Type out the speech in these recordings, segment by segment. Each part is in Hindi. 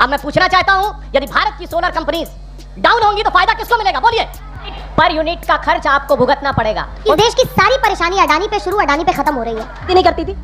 अब मैं पूछना चाहता हूं, यदि भारत की सोलर कंपनीज डाउन होंगी तो फायदा किसको मिलेगा? बोलिए। पर यूनिट का खर्च आपको भुगतना पड़ेगा। इस देश की सारी परेशानी अडानी पे शुरू, अडानी पे खत्म हो रही है। नहीं करती थी।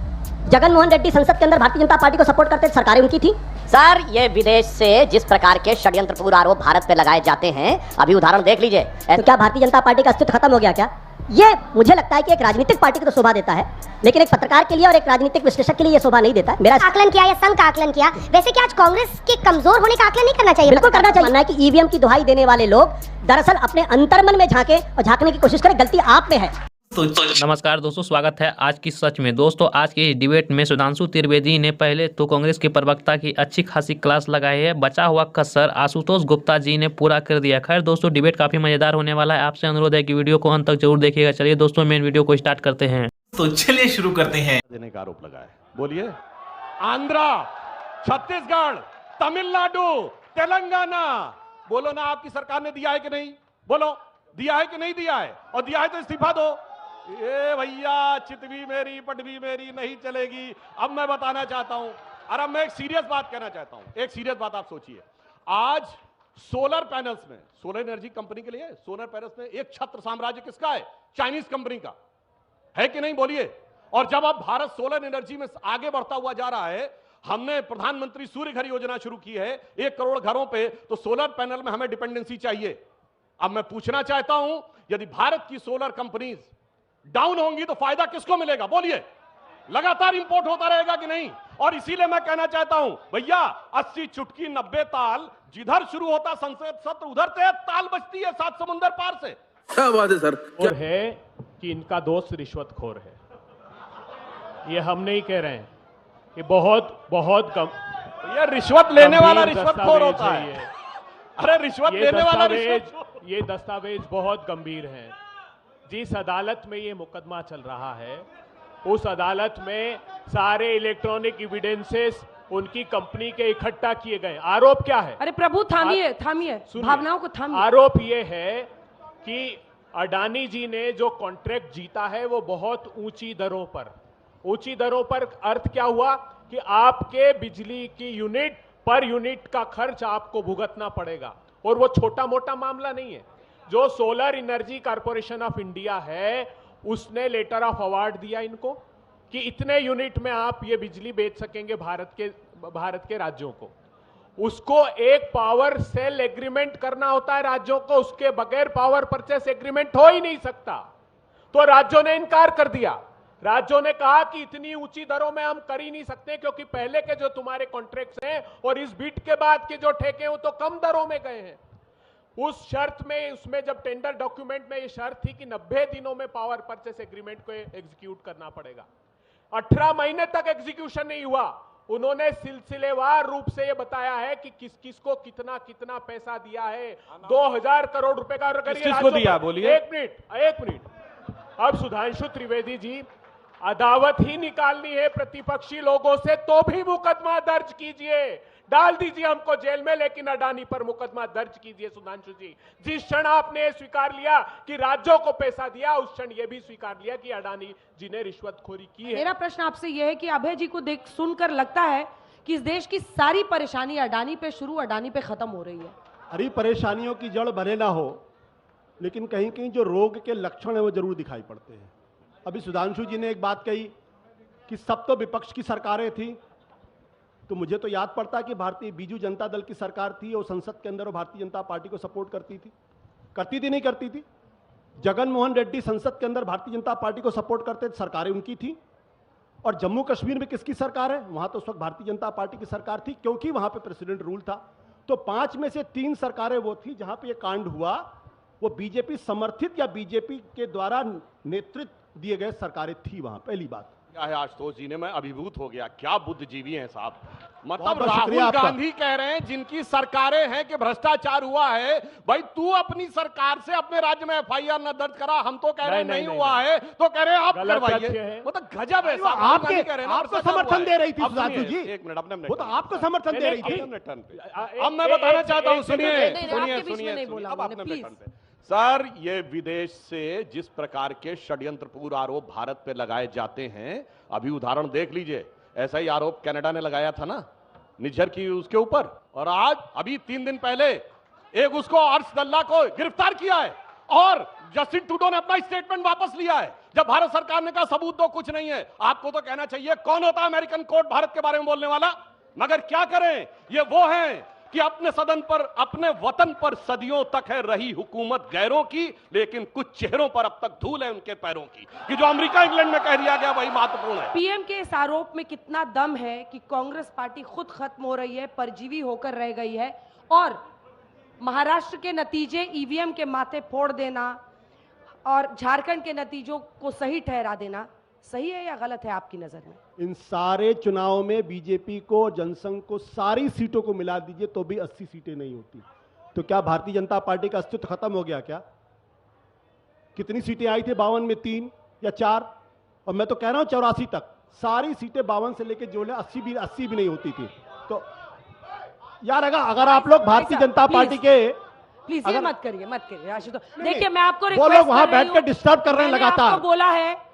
जगनमोहन रेड्डी संसद के अंदर भारतीय जनता पार्टी को सपोर्ट करते थे, सरकारें उनकी थी। सर, ये विदेश से जिस प्रकार के षड्यंत्रपूर्ण आरोप भारत पे लगाए जाते हैं, अभी उदाहरण देख लीजिए। तो क्या भारतीय जनता पार्टी का अस्तित्व खत्म हो गया क्या? ये मुझे लगता है कि एक राजनीतिक पार्टी को तो शोभा देता है, लेकिन एक पत्रकार के लिए और एक राजनीतिक विश्लेषक के लिए ये शोभा नहीं देता। मेरा आकलन किया या संघ का आकलन किया, वैसे क्या आज कांग्रेस के कमजोर होने का आकलन नहीं करना चाहिए? बिल्कुल करना चाहिए। मानना है कि ईवीएम की दुहाई देने वाले लोग दरअसल अपने अंतर्मन में झांके और झांकने की कोशिश करें, गलती आप में है। नमस्कार दोस्तों, स्वागत है आज की सच में। दोस्तों, आज की डिबेट में सुधांशु त्रिवेदी ने पहले तो कांग्रेस के प्रवक्ता की अच्छी खासी क्लास लगाई है, बचा हुआ कसर आशुतोष गुप्ता जी ने पूरा कर दिया। खैर दोस्तों, डिबेट काफी मजेदार होने वाला है। आपसे अनुरोध है कि वीडियो को अंत तक जरूर देखिएगा। चलिए दोस्तों, मेन वीडियो को स्टार्ट करते हैं। तो चलिए शुरू करते हैं। देने का आरोप लगाया, बोलिए। आंध्रा, छत्तीसगढ़, तमिलनाडु, तेलंगाना, बोलो ना, आपकी सरकार ने दिया है कि नहीं? बोलो, दिया है कि नहीं दिया है? और दिया है तो इस्तीफा दो। ये भैया, चितवी मेरी पटवी मेरी नहीं चलेगी। अब मैं बताना चाहता हूं, और अब मैं एक सीरियस बात कहना चाहता हूं। एक सीरियस बात आप सोचिए। आज सोलर पैनल्स में, सोलर एनर्जी कंपनी के लिए सोलर पैनल्स में एक छत्र साम्राज्य किसका है? चाइनीज कंपनी का है कि नहीं? बोलिए। और जब अब भारत सोलर एनर्जी में आगे बढ़ता हुआ जा रहा है, हमने प्रधानमंत्री सूर्य घर योजना शुरू की है 1 करोड़ घरों पे, तो सोलर पैनल में हमें डिपेंडेंसी चाहिए। अब मैं पूछना चाहता हूं, यदि भारत की सोलर कंपनीज डाउन होंगी तो फायदा किसको मिलेगा? बोलिए। लगातार इंपोर्ट होता रहेगा कि नहीं? और इसीलिए मैं कहना चाहता हूं, भैया 80 चुटकी 90 ताल, जिधर शुरू होता संसद सत्र उधर से ताल बजती है 7 समुंदर पार से। क्या बात है सर। और है कि इनका दोस्त रिश्वतखोर है, ये हम नहीं कह रहे हैं। ये बहुत ये रिश्वत लेने वाला रिश्वतखोर होता है। अरे रिश्वत लेने वाला रिश्वत। ये दस्तावेज बहुत गंभीर हैं। जिस अदालत में ये मुकदमा चल रहा है, उस अदालत में सारे इलेक्ट्रॉनिक एविडेंसेस उनकी कंपनी के इकट्ठा किए गए। आरोप क्या है? अरे प्रभु थामिए, थामिए, भावनाओं को थामिए। आरोप ये है कि अडानी जी ने जो कॉन्ट्रैक्ट जीता है वो बहुत ऊंची दरों पर अर्थ क्या हुआ कि आपके बिजली की यूनिट पर यूनिट का खर्च आपको भुगतना पड़ेगा। और वो छोटा मोटा मामला नहीं है। जो solar energy corporation of India है, उसने लेटर ऑफ अवार्ड दिया इनको कि इतने यूनिट में आप ये बिजली बेच सकेंगे भारत के राज्यों को। उसको एक पावर सेल एग्रीमेंट करना होता है राज्यों को, उसके बगैर पावर परचेस एग्रीमेंट हो ही नहीं सकता। तो राज्यों ने इनकार कर दिया। राज्यों ने कहा कि इतनी ऊंची दरों में हम कर ही नहीं सकते, क्योंकि पहले के जो तुम्हारे कॉन्ट्रैक्ट्स हैं और इस बिड के बाद के जो ठेके हैं वो तो कम दरों में गए हैं। उस शर्त में, उसमें जब टेंडर डॉक्यूमेंट में ये शर्त थी कि 90 दिनों में पावर परचेस एग्रीमेंट को एग्जीक्यूट करना पड़ेगा। 18 महीने तक एग्जीक्यूशन नहीं हुआ। उन्होंने सिलसिलेवार रूप से ये बताया है कि किस किस को कितना कितना पैसा दिया है। 2000 करोड़ रुपए का। किसको दिया? बोलिए। एक मिनट। अब सुधांशु त्रिवेदी जी, अदावत ही निकालनी है प्रतिपक्षी लोगों से तो भी मुकदमा दर्ज कीजिए, डाल दीजिए हमको जेल में, लेकिन अडानी पर मुकदमा दर्ज कीजिए। सुधांशु जी, जिस क्षण आपने स्वीकार लिया कि राज्यों को पैसा दिया, उस क्षण यह भी स्वीकार लिया कि अडानी जी ने रिश्वतखोरी की है। मेरा प्रश्न आपसे यह है कि अभय जी को देख सुनकर लगता है कि इस देश की सारी परेशानी अडानी पे शुरू, अडानी पे खत्म हो रही है। अरे परेशानियों की जड़ भले ना हो, लेकिन कहीं कहीं जो रोग के लक्षण है वो जरूर दिखाई पड़ते हैं। अभी सुधांशु जी ने एक बात कही कि सब तो विपक्ष की सरकारें थी, तो मुझे तो याद पड़ता है कि भारतीय बीजू जनता दल की सरकार थी और संसद के अंदर वो भारतीय जनता पार्टी को सपोर्ट करती थी नहीं करती थी? जगनमोहन रेड्डी संसद के अंदर भारतीय जनता पार्टी को सपोर्ट करते थे, सरकारें उनकी थी। और जम्मू कश्मीर में किसकी सरकार है? वहां तो उस वक्त भारतीय जनता पार्टी की सरकार थी, क्योंकि वहां पे प्रेसिडेंट रूल था। तो 5 में से 3 सरकारें वो थी जहां पे ये कांड हुआ, वो बीजेपी समर्थित या बीजेपी के द्वारा नेतृत्व दिए गए सरकारें थी वहां। पहली बात क्या है, आशुतोष जी ने, मैं अभिभूत हो गया। क्या बुद्धिजीवी हैं साहब। मतलब बहुत राहुल शुक्रिया आपका। गांधी कह रहे हैं जिनकी सरकारें हैं कि भ्रष्टाचार हुआ है। भाई तू अपनी सरकार से अपने राज्य में एफआईआर न दर्ज करा, हम तो कह रहे हैं नहीं हुआ है, तो कह रहे हैं आप करवाइए। मतलब गजब है साहब। आपको समर्थन दे रही थी सुधांशु जी। एक मिनट, अपने वो तो आपको समर्थन दे रही थी। अब मैं बताना चाहता हूँ, सुनिए। अब अपने सर, ये विदेश से जिस प्रकार के षड्यंत्रपूर्ण आरोप भारत पे लगाए जाते हैं, अभी उदाहरण देख लीजिए। ऐसा ही आरोप कनाडा ने लगाया था ना, निज्जर की उसके ऊपर, और आज अभी 3 दिन पहले एक उसको अर्शदल्ला को गिरफ्तार किया है और जस्टिन ट्रूडो ने अपना स्टेटमेंट वापस लिया है। जब भारत सरकार ने कहा सबूत दो, कुछ नहीं है, आपको तो कहना चाहिए कौन होता है अमेरिकन कोर्ट भारत के बारे में बोलने वाला। मगर क्या करें, ये वो हैं कि अपने सदन पर, अपने वतन पर सदियों तक है रही हुकूमत गैरों की, लेकिन कुछ चेहरों पर अब तक धूल है उनके पैरों की, कि जो अमेरिका इंग्लैंड में कह दिया गया वही महत्वपूर्ण है। पीएम के इस आरोप में कितना दम है कि कांग्रेस पार्टी खुद खत्म हो रही है, परजीवी होकर रह गई है, और महाराष्ट्र के नतीजे ईवीएम के माथे फोड़ देना और झारखंड के नतीजों को सही ठहरा देना सही है या गलत है आपकी नजर में? इन सारे चुनाव में बीजेपी को, जनसंघ को, सारी सीटों को मिला दीजिए तो भी 80 सीटें नहीं होती। तो क्या भारतीय जनता पार्टी का अस्तित्व खत्म हो गया क्या? कितनी सीटें आई थी 52 में? 3 या 4, और मैं तो कह रहा हूं 84 तक सारी सीटें 52 से लेकर जो 80 भी नहीं होती थी। तो यार अगर आप लोग भारतीय जनता पार्टी के, प्लीज ये मत करिए आशुतोष। देखिए मैं आपको वो लोग वहां बैठकर डिस्टर्ब कर रहे हैं,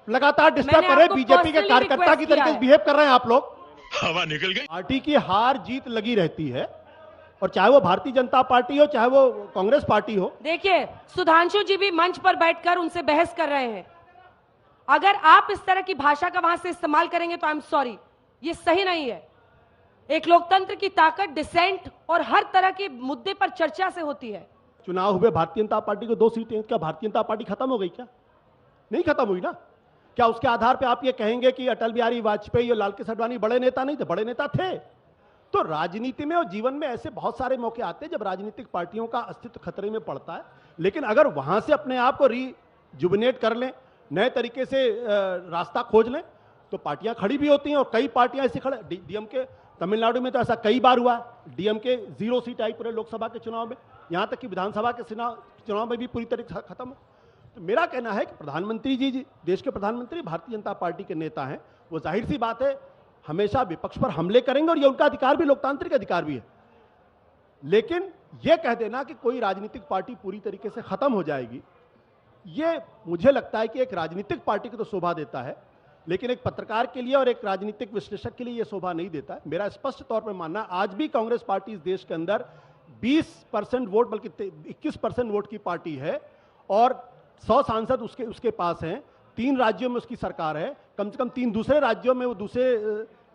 लगातार डिस्टर्ब कर रहे हैं, बीजेपी के कार्यकर्ता की तरीके से बिहेव कर रहे हैं आप लोग। हवा निकल गई। पार्टी की हार जीत लगी रहती है, और चाहे वो भारतीय जनता पार्टी हो चाहे वो कांग्रेस पार्टी हो। देखिए सुधांशु जी भी मंच पर बैठकर उनसे बहस कर रहे हैं। अगर आप इस तरह की भाषा का वहां से इस्तेमाल करेंगे तो आई एम सॉरी, ये सही नहीं है। एक लोकतंत्र की ताकत डिसेंट और हर तरह के मुद्दे पर चर्चा से होती है। चुनाव हुए, भारतीय जनता पार्टी को 2 सीटें, क्या भारतीय जनता पार्टी खत्म हो गई? क्या नहीं खत्म हुई ना। क्या उसके आधार पे आप ये कहेंगे कि अटल बिहारी वाजपेयी और लाल कृष्ण आडवाणी बड़े नेता नहीं थे? बड़े नेता थे। तो राजनीति में और जीवन में ऐसे बहुत सारे मौके आते हैं जब राजनीतिक पार्टियों का अस्तित्व खतरे में पड़ता है, लेकिन अगर वहां से अपने आप को रिजुबिनेट कर लें, नए तरीके से रास्ता खोज लें, तो पार्टियां खड़ी भी होती हैं। और कई पार्टियां ऐसी खड़े, डीएमके तमिलनाडु में तो ऐसा कई बार हुआ, डीएमके 0 सीट आई पूरे लोकसभा के चुनाव में, यहां तक कि विधानसभा के चुनाव में भी पूरी तरीके से खत्म। तो मेरा कहना है कि प्रधानमंत्री जी, देश के प्रधानमंत्री भारतीय जनता पार्टी के नेता हैं, वो जाहिर सी बात है हमेशा विपक्ष पर हमले करेंगे, और ये उनका अधिकार भी, लोकतांत्रिक अधिकार भी है। लेकिन ये कह देना कि कोई राजनीतिक पार्टी पूरी तरीके से खत्म हो जाएगी, ये मुझे लगता है कि एक राजनीतिक पार्टी को तो शोभा देता है, लेकिन एक पत्रकार के लिए और एक राजनीतिक विश्लेषक के लिए यह शोभा नहीं देता है। मेरा स्पष्ट तौर पर मानना, आज भी कांग्रेस पार्टी इस देश के अंदर 20% वोट, बल्कि 21% वोट की पार्टी है, और 100 सांसद उसके पास हैं। 3 राज्यों में उसकी सरकार है, कम से कम 3 दूसरे राज्यों में वो दूसरे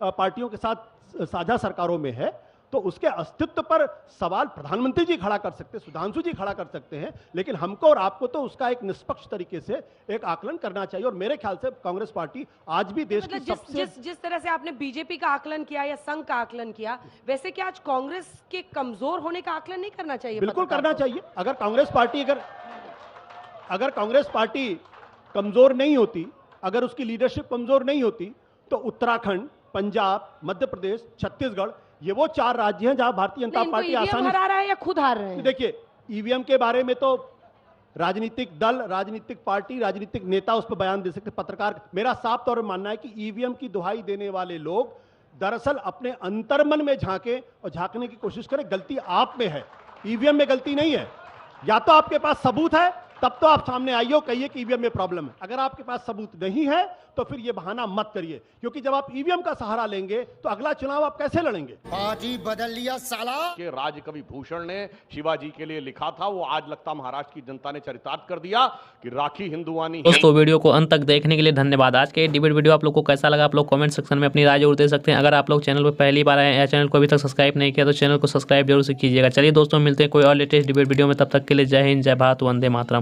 पार्टियों के साथ साझा सरकारों में है। तो उसके अस्तित्व पर सवाल प्रधानमंत्री जी खड़ा कर सकते हैं, सुधांशु जी खड़ा कर सकते हैं, लेकिन हमको और आपको तो उसका एक निष्पक्ष तरीके से एक आकलन करना चाहिए। और मेरे ख्याल से कांग्रेस पार्टी आज भी देश की सबसे, जिस तरह से आपने बीजेपी का आकलन किया या संघ का आकलन किया, वैसे क्या आज कांग्रेस के कमजोर होने का आकलन नहीं करना चाहिए? बिल्कुल करना चाहिए। अगर कांग्रेस पार्टी कमजोर नहीं होती, अगर उसकी लीडरशिप कमजोर नहीं होती, तो उत्तराखंड, पंजाब, मध्य प्रदेश, छत्तीसगढ़, ये वो 4 राज्य हैं जहां भारतीय जनता पार्टी आसानी हरा रहा है या खुद हार रहे हैं। देखिए ईवीएम के बारे में तो राजनीतिक दल, राजनीतिक पार्टी, राजनीतिक नेता उस पर बयान दे सकते, पत्रकार। मेरा साफ तौर पर मानना है कि ईवीएम की दुहाई देने वाले लोग दरअसल अपने अंतर्मन में झांके और झांकने की कोशिश करें। गलती आप में है, ईवीएम में गलती नहीं है। या तो आपके पास सबूत है, तब तो आप सामने आइए और कहिए कि ईवीएम में प्रॉब्लम है। अगर आपके पास सबूत नहीं है तो फिर ये बहाना मत करिए, क्योंकि जब आप ईवीएम का सहारा लेंगे तो अगला चुनाव आप कैसे लड़ेंगे? पार्टी बदल लिया साला। के राजकवि भूषण ने शिवाजी के लिए लिखा था, वो आज लगता महाराष्ट्र की जनता ने चरितार्थ कर दिया कि राखी हिंदुआनी। दोस्तों वीडियो को अंत तक देखने के लिए धन्यवाद। आज के डिबेट वीडियो आप लोग को कैसा लगा, आप लोग कमेंट सेक्शन में अपनी राय जरूर दे सकते हैं। अगर आप लोग चैनल पर पहली बार आए या चैनल को अभी तक सब्सक्राइब नहीं किया तो चैनल को सब्सक्राइब जरूर से कीजिएगा। चलिए दोस्तों मिलते हैं कोई और लेटेस्ट डिबेट वीडियो में, तब तक के लिए जय हिंद, जय भारत, वंदे मातरम।